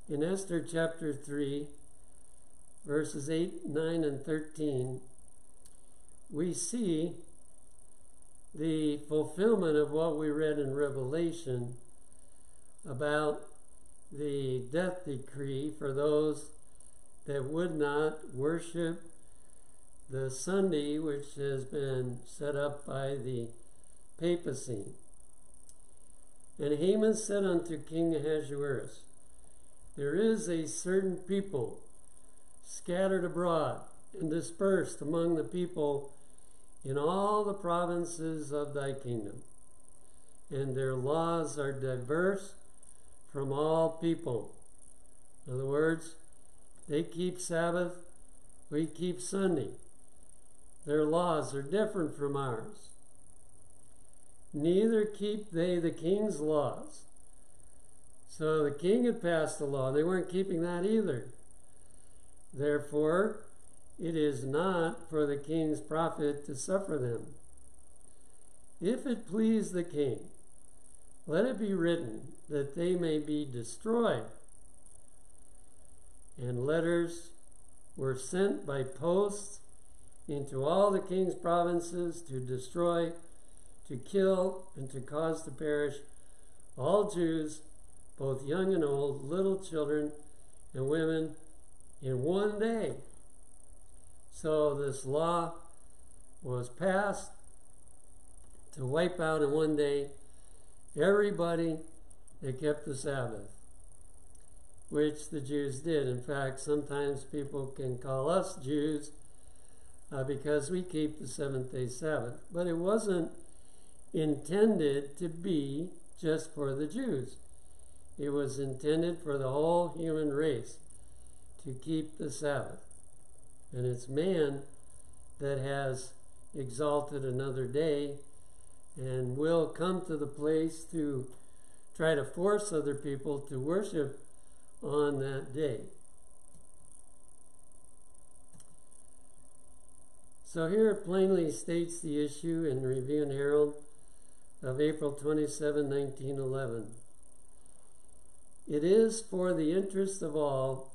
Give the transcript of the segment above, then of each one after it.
In Esther chapter 3, verses 8, 9, and 13, we see the fulfillment of what we read in Revelation about the death decree for those that would not worship the Sunday which has been set up by the papacy. And Haman said unto King Ahasuerus, there is a certain people scattered abroad and dispersed among the people in all the provinces of thy kingdom, and their laws are diverse from all people. In other words, they keep Sabbath, we keep Sunday. Their laws are different from ours. Neither keep they the king's laws. So the king had passed the law. They weren't keeping that either. Therefore, it is not for the king's profit to suffer them. If it please the king, let it be written that they may be destroyed. And letters were sent by posts into all the king's provinces to destroy, to kill, and to cause to perish all Jews, both young and old, little children and women, in one day. So this law was passed to wipe out in one day everybody that kept the Sabbath, which the Jews did. In fact, sometimes people can call us Jews because we keep the seventh-day Sabbath. But it wasn't intended to be just for the Jews. It was intended for the whole human race to keep the Sabbath. And it's man that has exalted another day and will come to the place to try to force other people to worship on that day. So here it plainly states the issue in Review and Herald of April 27, 1911. It is for the interest of all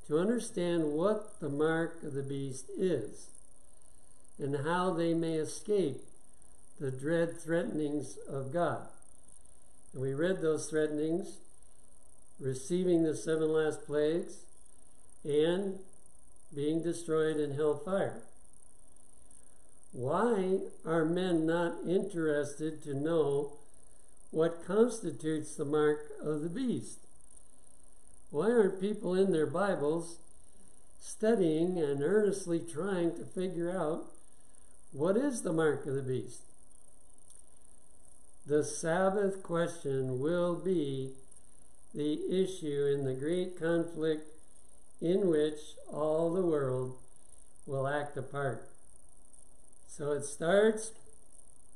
to understand what the mark of the beast is and how they may escape the dread threatenings of God. And we read those threatenings, receiving the 7 last plagues and being destroyed in hellfire. Why are men not interested to know what constitutes the mark of the beast? Why aren't people in their Bibles studying and earnestly trying to figure out what is the mark of the beast? The Sabbath question will be the issue in the great conflict in which all the world will act a part. So it starts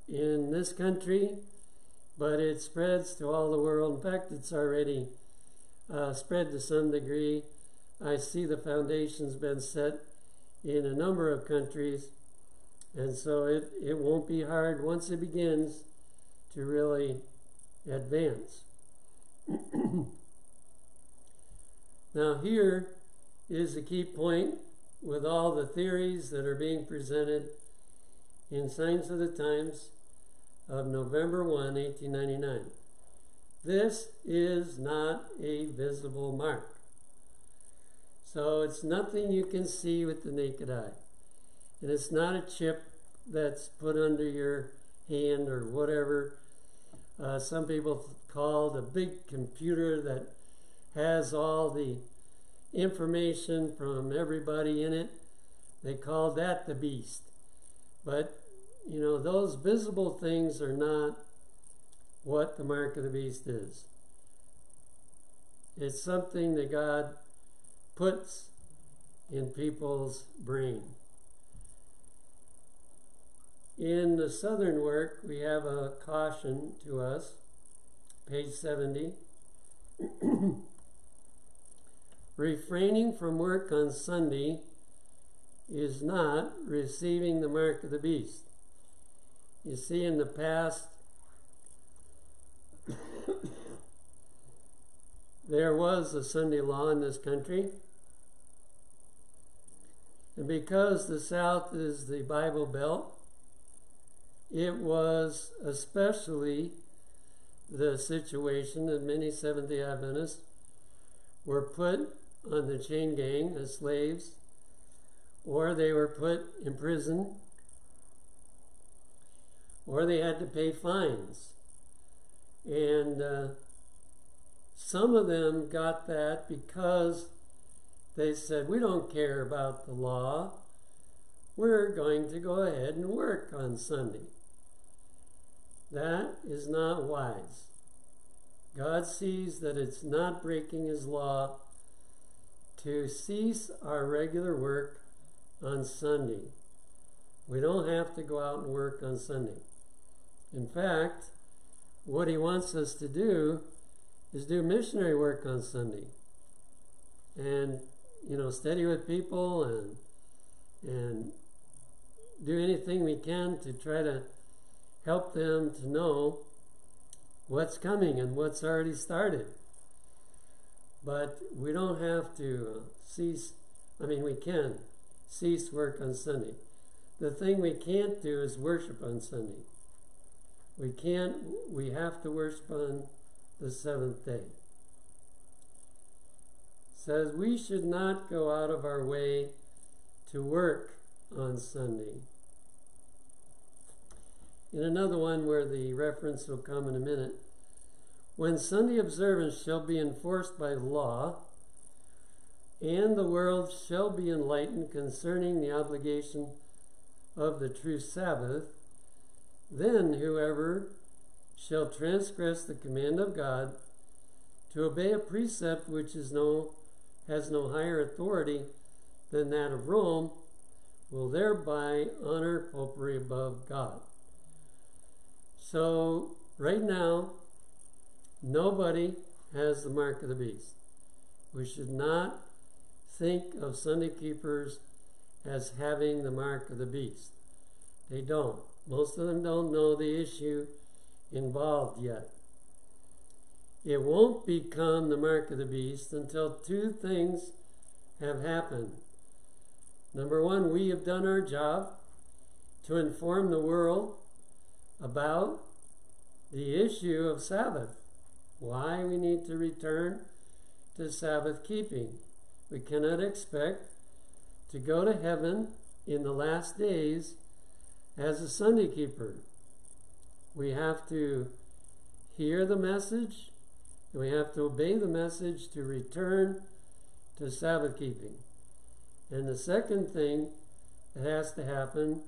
in this country, but it spreads to all the world. In fact, it's already spread to some degree. I see the foundation's been set in a number of countries, and so it won't be hard once it begins to really advance. Now here is the key point with all the theories that are being presented in Signs of the Times of November 1, 1899. This is not a visible mark. So it's nothing you can see with the naked eye. And it's not a chip that's put under your hand or whatever. Some people call it a big computer that has all the information from everybody in it. They call that the beast. But, you know, those visible things are not what the mark of the beast is. It's something that God puts in people's brain. In the Southern work, we have a caution to us, page 70. Refraining from work on Sunday is not receiving the mark of the beast. You see, in the past, there was a Sunday law in this country. And because the South is the Bible Belt, it was especially the situation that many Seventh-day Adventists were put on the chain gang as slaves, or they were put in prison, or they had to pay fines. And some of them got that because they said, we don't care about the law. We're going to go ahead and work on Sunday. That is not wise. God sees that it's not breaking his law to cease our regular work on Sunday. We don't have to go out and work on Sunday. In fact, what he wants us to do is do missionary work on Sunday. And, study with people and do anything we can to try to help them to know what's coming and what's already started. But we don't have to we can cease work on Sunday. The thing we can't do is worship on Sunday. We have to worship on the seventh day. It says we should not go out of our way to work on Sunday. In another one where the reference will come in a minute, when Sunday observance shall be enforced by law, and the world shall be enlightened concerning the obligation of the true Sabbath, then whoever shall transgress the command of God to obey a precept which has no higher authority than that of Rome will thereby honor popery above God. So right now, nobody has the mark of the beast. We should not think of Sunday keepers as having the mark of the beast. They don't. Most of them don't know the issue involved yet. It won't become the mark of the beast until two things have happened. Number one, we have done our job to inform the world about the issue of Sabbath, why we need to return to Sabbath keeping. We cannot expect to go to heaven in the last days as a Sunday keeper. We have to hear the message, and we have to obey the message to return to Sabbath keeping. And the second thing that has to happen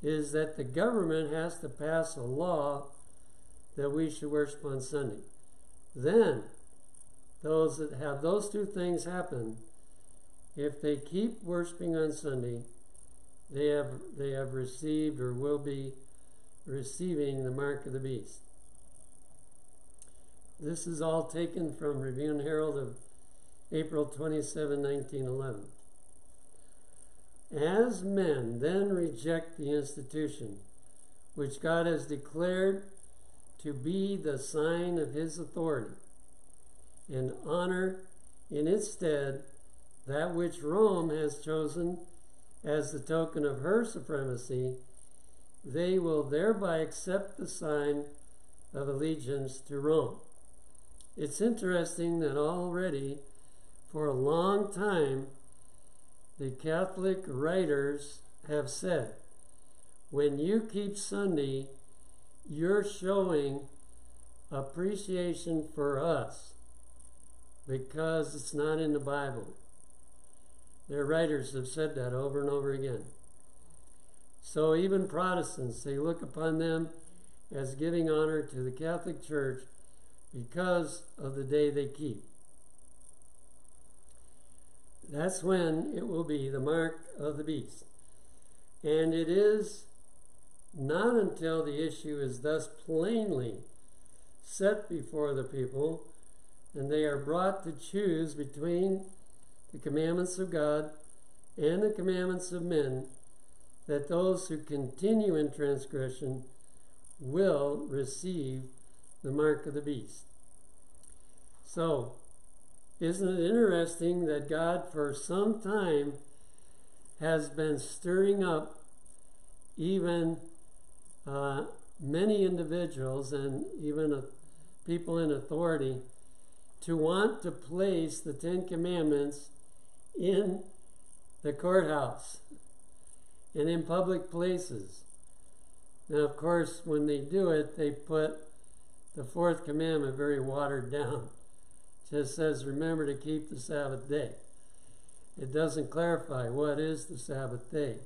is that the government has to pass a law that we should worship on Sunday. Then, those that have those two things happen, if they keep worshiping on Sunday, they have received or will be receiving the mark of the beast. This is all taken from Review and Herald of April 27, 1911. As men then reject the institution which God has declared to be the sign of his authority, and honor in its stead that which Rome has chosen as the token of her supremacy, they will thereby accept the sign of allegiance to Rome. It's interesting that already, for a long time, the Catholic writers have said, when you keep Sunday, you're showing appreciation for us because it's not in the Bible. Their writers have said that over and over again. So even Protestants, they look upon them as giving honor to the Catholic Church because of the day they keep. That's when it will be the mark of the beast. And it is not until the issue is thus plainly set before the people and they are brought to choose between the commandments of God and the commandments of men that those who continue in transgression will receive the mark of the beast. So, Isn't it interesting that God for some time has been stirring up even many individuals and even people in authority to want to place the Ten Commandments in the courthouse and in public places. Now, of course, when they do it, they put the fourth commandment very watered down. It just says, remember to keep the Sabbath day. It doesn't clarify what is the Sabbath day.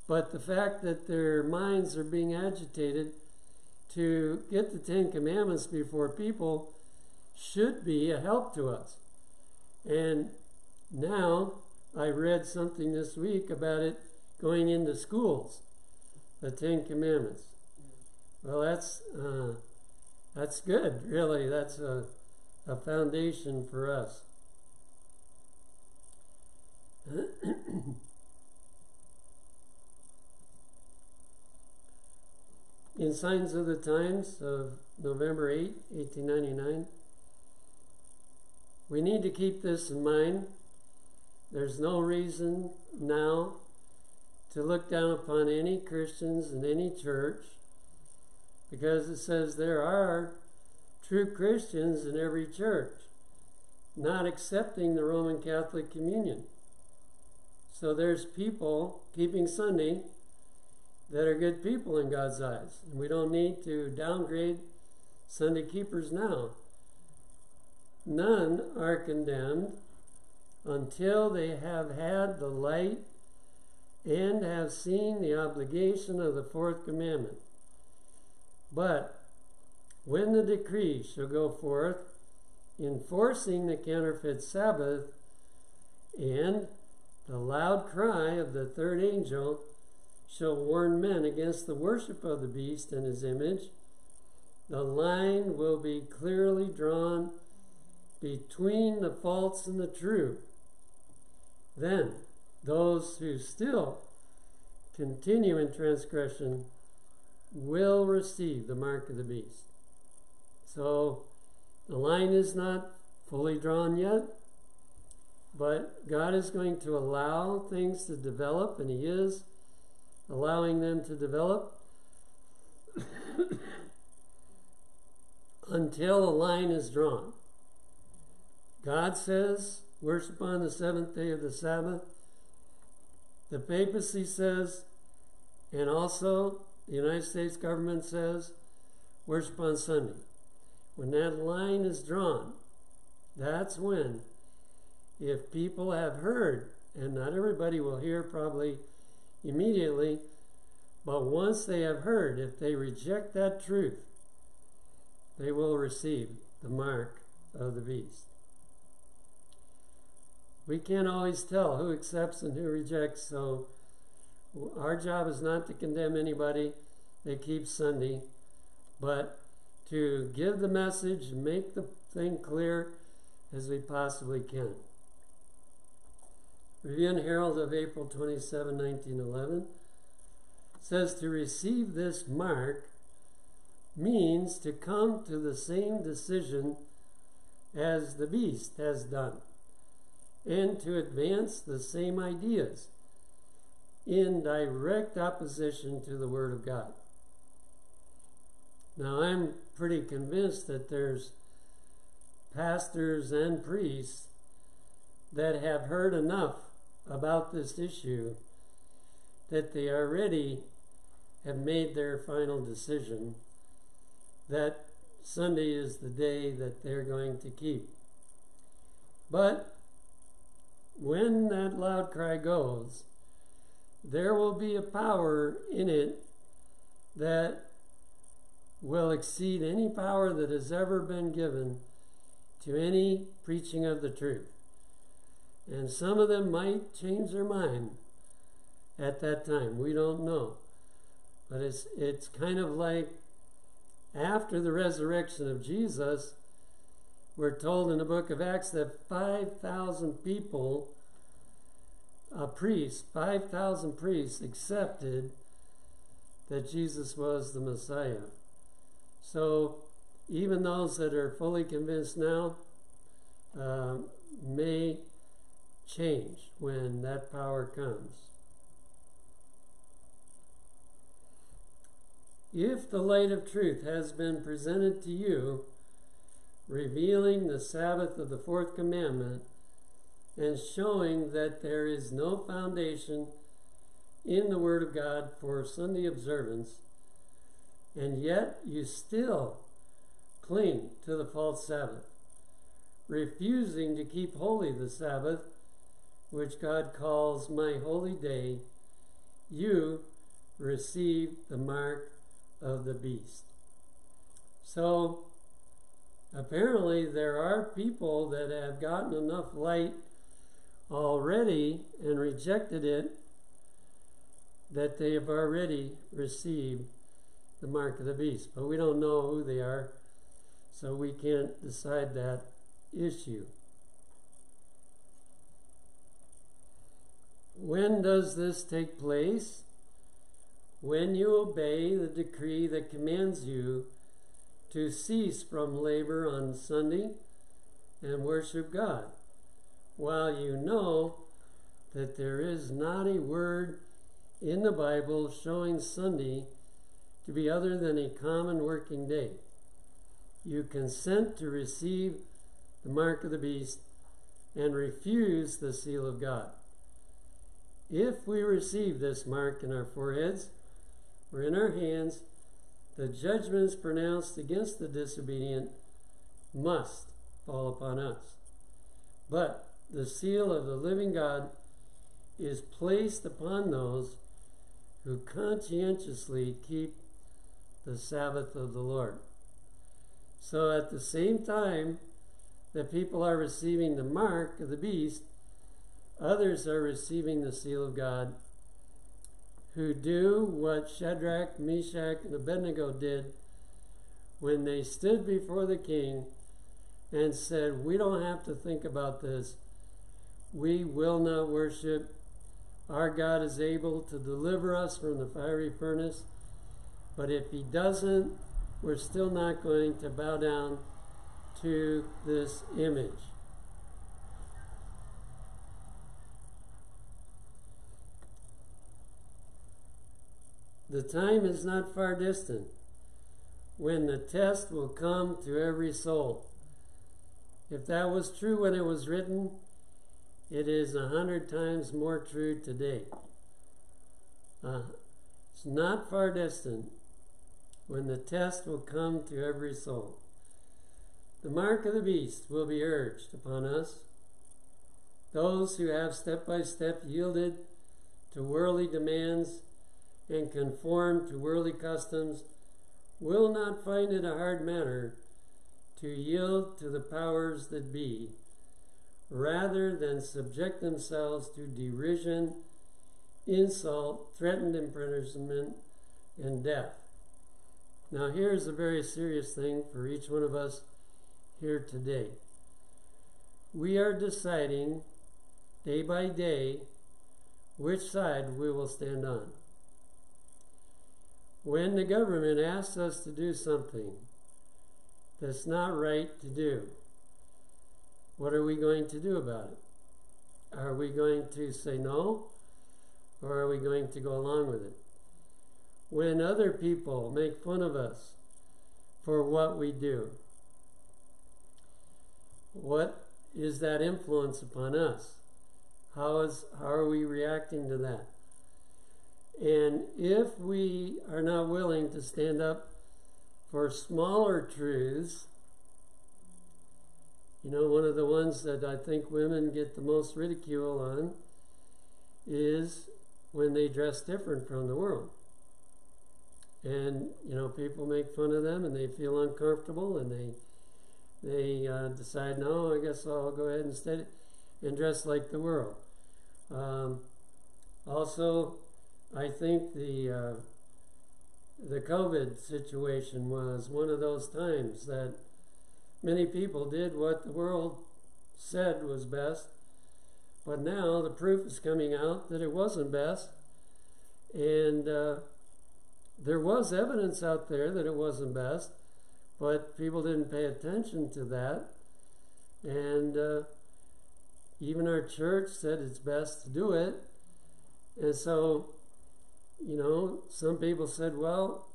But the fact that their minds are being agitated to get the Ten Commandments before people should be a help to us. And now I read something this week about it going into schools, the Ten Commandments. Well, that's good, really. That's a foundation for us. In Signs of the Times of November 8, 1899, we need to keep this in mind. There's no reason now to look down upon any Christians in any church, because it says there are true Christians in every church, not accepting the Roman Catholic communion. So there's people keeping Sunday that are good people in God's eyes. And we don't need to downgrade Sunday keepers now. None are condemned until they have had the light and have seen the obligation of the fourth commandment. But when the decree shall go forth, enforcing the counterfeit Sabbath, and the loud cry of the third angel shall warn men against the worship of the beast and his image, the line will be clearly drawn between the false and the true. Then those who still continue in transgression will receive the mark of the beast. So the line is not fully drawn yet, but God is going to allow things to develop, and He is allowing them to develop until a line is drawn. God says, worship on the seventh day of the Sabbath. The papacy says, and also the United States government says, worship on Sunday. When that line is drawn, that's when, if people have heard, and not everybody will hear probably immediately, but once they have heard, if they reject that truth, they will receive the mark of the beast. We can't always tell who accepts and who rejects, so our job is not to condemn anybody that keeps Sunday, but to give the message and make the thing clear as we possibly can. Review and Herald of April 27, 1911 says to receive this mark means to come to the same decision as the beast has done, and to advance the same ideas in direct opposition to the Word of God. Now, I'm pretty convinced that there's pastors and priests that have heard enough about this issue that they already have made their final decision that Sunday is the day that they're going to keep. But when that loud cry goes, there will be a power in it that will exceed any power that has ever been given to any preaching of the truth. And some of them might change their mind at that time. We don't know. But it's kind of like after the resurrection of Jesus, we're told in the book of Acts that 5,000 people, 5,000 priests accepted that Jesus was the Messiah. So even those that are fully convinced now, may change when that power comes. If the light of truth has been presented to you, revealing the Sabbath of the fourth commandment and showing that there is no foundation in the Word of God for Sunday observance, and yet you still cling to the false Sabbath, refusing to keep holy the Sabbath, which God calls my holy day, you receive the mark of the beast. So apparently there are people that have gotten enough light already and rejected it that they have already received the mark of the beast. But we don't know who they are, so we can't decide that issue. When does this take place? When you obey the decree that commands you to cease from labor on Sunday and worship God, while you know that there is not a word in the Bible showing Sunday to be other than a common working day. You consent to receive the mark of the beast and refuse the seal of God. If we receive this mark in our foreheads or in our hands, the judgments pronounced against the disobedient must fall upon us. But the seal of the living God is placed upon those who conscientiously keep the Sabbath of the Lord. So at the same time that people are receiving the mark of the beast, others are receiving the seal of God, who do what Shadrach, Meshach, and Abednego did when they stood before the king and said, we don't have to think about this. We will not worship. Our God is able to deliver us from the fiery furnace. But if he doesn't, we're still not going to bow down to this image. The time is not far distant when the test will come to every soul. If that was true when it was written, it is 100 times more true today. It's not far distant when the test will come to every soul. The mark of the beast will be urged upon us. Those who have step by step yielded to worldly demands and conformed to worldly customs will not find it a hard matter to yield to the powers that be, rather than subject themselves to derision, insult, threatened imprisonment, and death. Now here's a very serious thing for each one of us here today. We are deciding day by day which side we will stand on. When the government asks us to do something that's not right to do, what are we going to do about it? Are we going to say no, or are we going to go along with it? When other people make fun of us for what we do, what is that influence upon us? How are we reacting to that? And if we are not willing to stand up for smaller truths, you know, one of the ones that I think women get the most ridicule on is when they dress different from the world. And, you know, people make fun of them and they feel uncomfortable and they decide, no, I guess I'll go ahead instead and dress like the world. Also, I think the COVID situation was one of those times that many people did what the world said was best, but now the proof is coming out that it wasn't best, and there was evidence out there that it wasn't best, but people didn't pay attention to that, And even our church said it's best to do it. And so, some people said, well,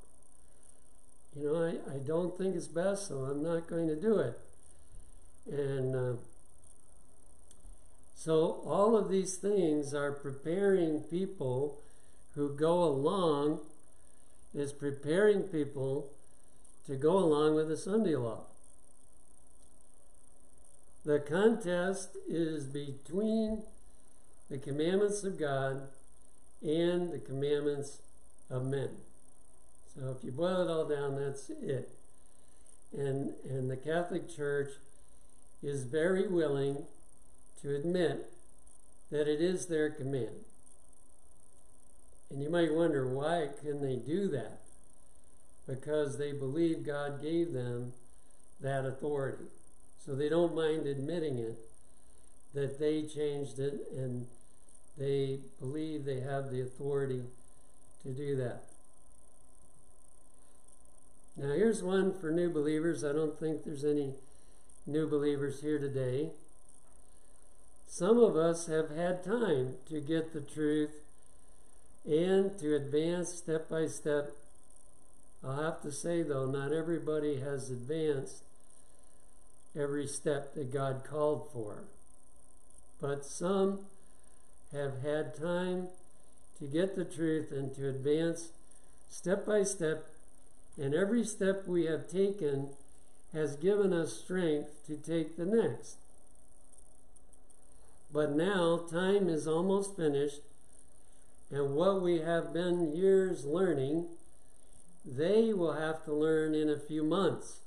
I don't think it's best, so I'm not going to do it. And so all of these things are preparing people who go along, is preparing people to go along with the Sunday law. The contest is between the commandments of God and the commandments of men. So if you boil it all down, that's it. And the Catholic Church is very willing to admit that it is their command. And you might wonder, why can they do that? Because they believe God gave them that authority. So they don't mind admitting it, that they changed it, and they believe they have the authority to do that. Now here's one for new believers. I don't think there's any new believers here today. Some of us have had time to get the truth and to advance step by step. I'll have to say, though, not everybody has advanced every step that God called for. But some have had time to get the truth and to advance step by step, and every step we have taken has given us strength to take the next. But now time is almost finished, and what we have been years learning, they will have to learn in a few months.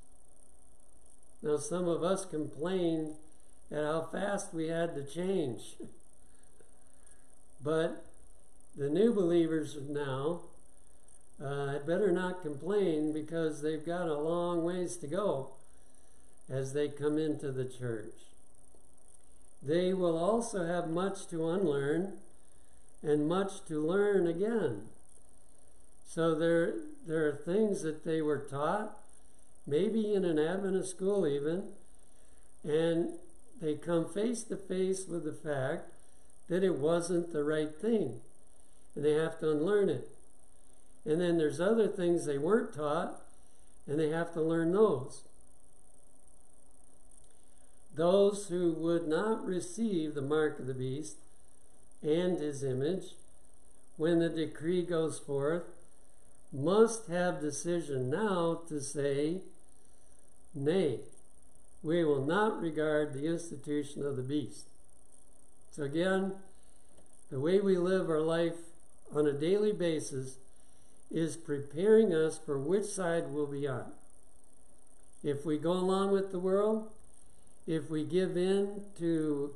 Now, some of us complained at how fast we had to change. But the new believers now had better not complain, because they've got a long ways to go as they come into the church. They will also have much to unlearn and much to learn again. So there are things that they were taught, maybe in an Adventist school even, and they come face to face with the fact that it wasn't the right thing, and they have to unlearn it. And then there's other things they weren't taught, and they have to learn those. Those who would not receive the mark of the beast and his image when the decree goes forth must have decision now to say, nay, we will not regard the institution of the beast. So again, the way we live our life on a daily basis is preparing us for which side we'll be on. If we go along with the world, if we give in to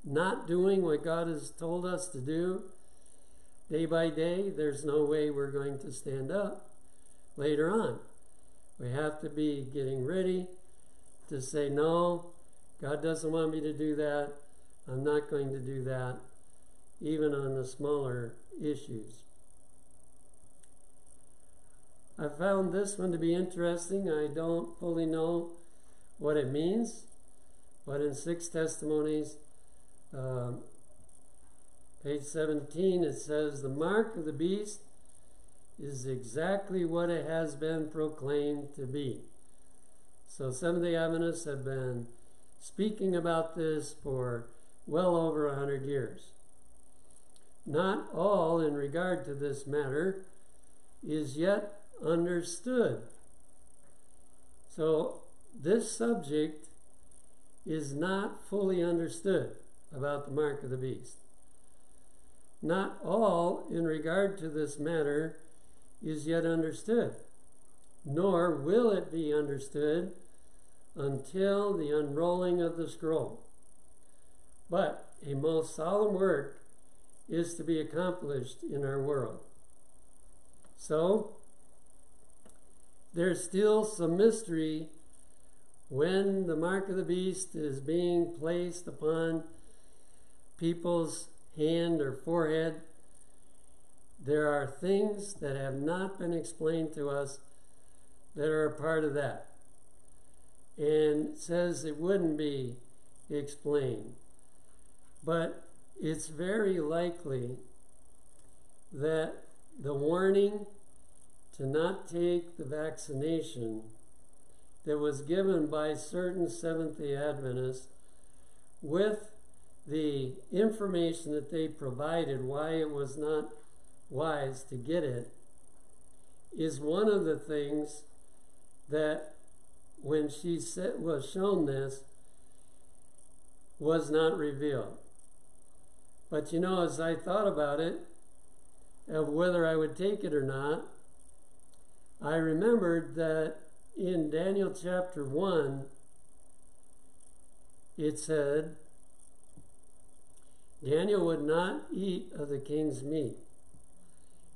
not doing what God has told us to do day by day, there's no way we're going to stand up later on. We have to be getting ready to say, no, God doesn't want me to do that. I'm not going to do that, even on the smaller issues. I found this one to be interesting. I don't fully know what it means, but in 6 Testimonies, page 17, it says, the mark of the beast is exactly what it has been proclaimed to be. So Seventh-day Adventists have been speaking about this for well over 100 years. Not all in regard to this matter is yet understood. So this subject is not fully understood about the mark of the beast. Not all in regard to this matter is yet understood, nor will it be understood until the unrolling of the scroll. But a most solemn work is to be accomplished in our world. So, there's still some mystery when the mark of the beast is being placed upon people's hand or forehead. There are things that have not been explained to us that are a part of that. And it says it wouldn't be explain. But it's very likely that the warning to not take the vaccination that was given by certain Seventh-day Adventists, with the information that they provided why it was not wise to get it, is one of the things that, when she was shown this, was not revealed. But you know, as I thought about it, of whether I would take it or not, I remembered that in Daniel chapter 1, it said, Daniel would not eat of the king's meat.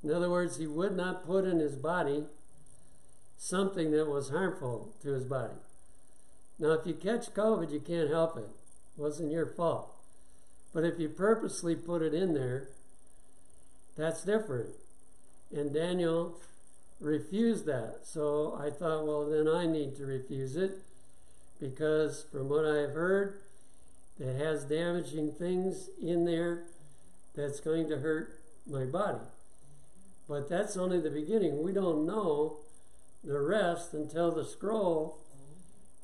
In other words, he would not put in his body something that was harmful to his body. Now, if you catch COVID, you can't help it. It wasn't your fault. But if you purposely put it in there, that's different. And Daniel refused that. So I thought, well, then I need to refuse it, because from what I've heard, it has damaging things in there that's going to hurt my body. But that's only the beginning. We don't know the rest until the scroll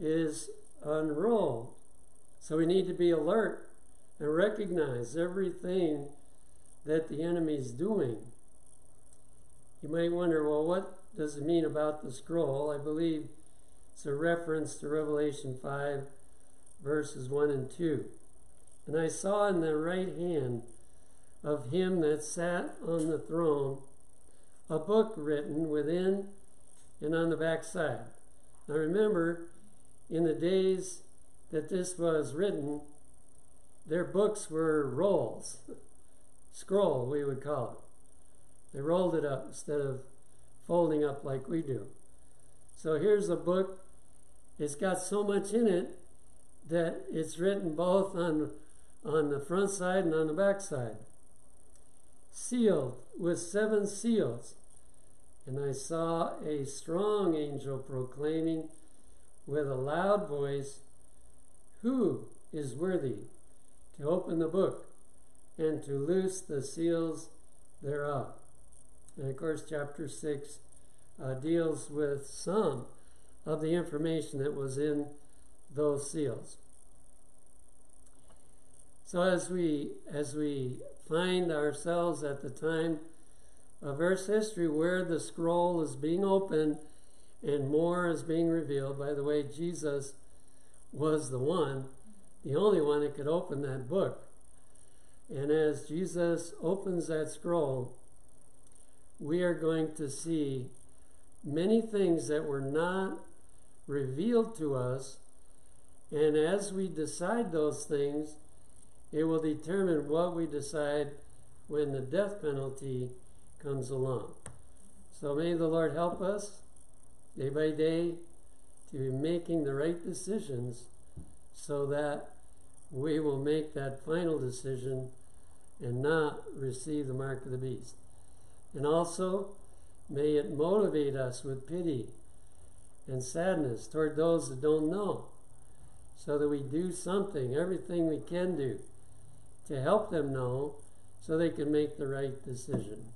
is unrolled. So we need to be alert and recognize everything that the enemy's doing. You might wonder, well, what does it mean about the scroll? I believe it's a reference to Revelation 5, verses 1 and 2. And I saw in the right hand of him that sat on the throne a book written within and on the back side. Now remember, in the days that this was written, their books were rolls. Scroll, we would call it. They rolled it up instead of folding up like we do. So here's a book. It's got so much in it that it's written both on the front side and on the back side. Sealed with 7 seals. And I saw a strong angel proclaiming with a loud voice, "Who is worthy to open the book and to loose the seals thereof?" And of course, chapter 6 deals with some of the information that was in those seals. So as we find ourselves at the time of Earth's history where the scroll is being opened and more is being revealed, by the way, Jesus was the only one that could open that book. And as Jesus opens that scroll, we are going to see many things that were not revealed to us. And as we decide those things, it will determine what we decide when the death penalty comes along. So may the Lord help us day by day to be making the right decisions, so that we will make that final decision and not receive the mark of the beast. And also, may it motivate us with pity and sadness toward those that don't know, so that we do something, everything we can do, to help them know, so they can make the right decision.